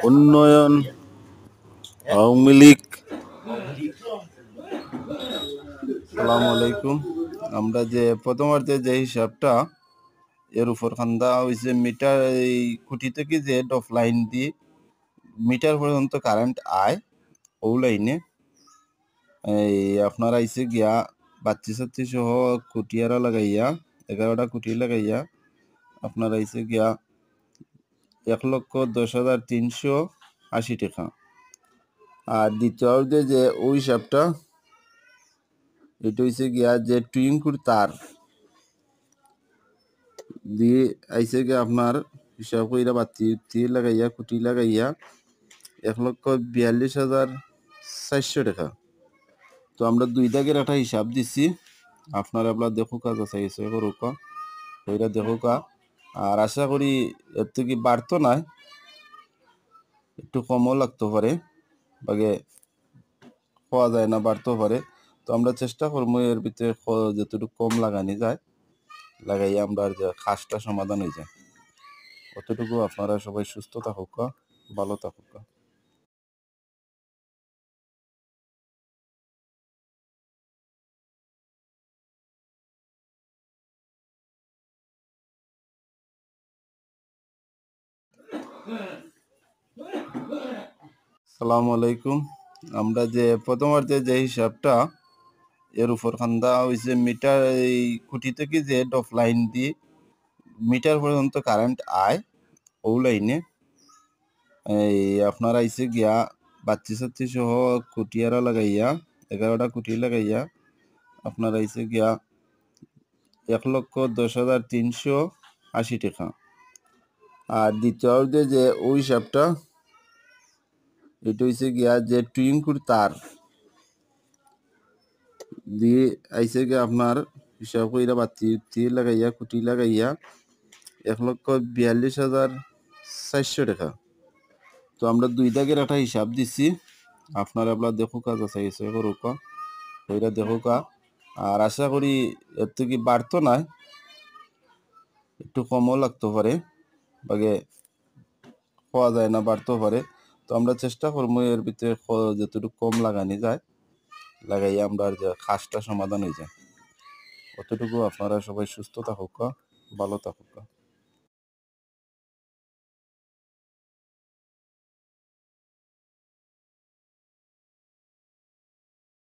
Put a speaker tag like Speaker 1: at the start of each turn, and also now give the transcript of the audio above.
Speaker 1: উন্নয়ন আওয়ামী লীগ। আসসালামু আলাইকুম। আমরা যে প্রথমার্ধে যে হিসাবটা এর উপর খান্দা হয়েছে মিটার, এই খুঁটি থেকে যে ডফ লাইন দিয়ে মিটার পর্যন্ত কারেন্ট আয় ও লাইনে এই আপনার আইসে গিয়া বাচ্চি সাচ্চি সহ খুঁটিয়ারা লাগাইয়া 11টা খুঁটি লাগাইয়া আপনার আইসে গিয়া 1,10,380 টাকা। আর দ্বিতীয় অর্ধে যে ওই হিসাবটা এটা হইছে গিয়া যে টুইঙ্কুর তার দিয়ে আইসে গিয়া আপনার হিসাব কইরা বাতি লাগাইয়া খুঁটি লাগাইয়া 1,42,400 টাকা। তো আমরা 2 দাগের একটা হিসাব দিছি, আপনারা দেখো কাজ আছে করুকা ওইটা দেখো কা। আর আশা করি এর থেকে বাড়তো না, একটু কমও লাগতে পারে, বাগে পাওয়া যায় না, বাড়তেও পারে। তো আমরা চেষ্টা করবো এর ভিতরে যতটুকু কম লাগানি যায় লাগাইয়া আমরা যে কাজটা সমাধান হয়ে যায়। অতটুকু আপনারা সবাই সুস্থ থাকুক, ভালো থাকুক। আসসালামু আলাইকুম। আমরা যে প্রথমার্ধে যে হিসাবটা এর উপর খান্দা হয়েছে মিটার, এই খুঁটি থেকে যে ডফ লাইন দিয়ে মিটার পর্যন্ত কারেন্ট আয় ও লাইনে এই আপনার আইসে গিয়া বাচ্চি সাচ্চি সহ খুঁটিয়ারা লাগাইয়া 11টা খুঁটি লাগাইয়া আপনার আইসে গিয়া 1,10,380 টাকা। আর দ্বিতীয় অর্ধে যে ওই হিসাবটা এটা হইছে গিয়া যে টুইঙ্কুর তার দিয়ে আইসে গিয়া আপনার হিসাব কইরা বাতি লাগাইয়া খুঁটি লাগাইয়া 1,42,400 টাকা। তো আমরা 2 দাগের একটা হিসাব দিছি, আপনারা দেখো কাজ আছে করুকা ওইটা দেখো কা। আর আশা করি এর থেকে বাড়তো না, একটু কমও লাগতে পারে, বাগে পাওয়া যায় না, বাড়তেও পারে। তো আমরা চেষ্টা করবো এর ভিতরে যতটুকু কম লাগানি যায় লাগাইয়া আমরা যে কাজটা সমাধান হয়ে যায়। অতটুকু আপনারা সবাই সুস্থ থাকুক, ভালো থাকুক।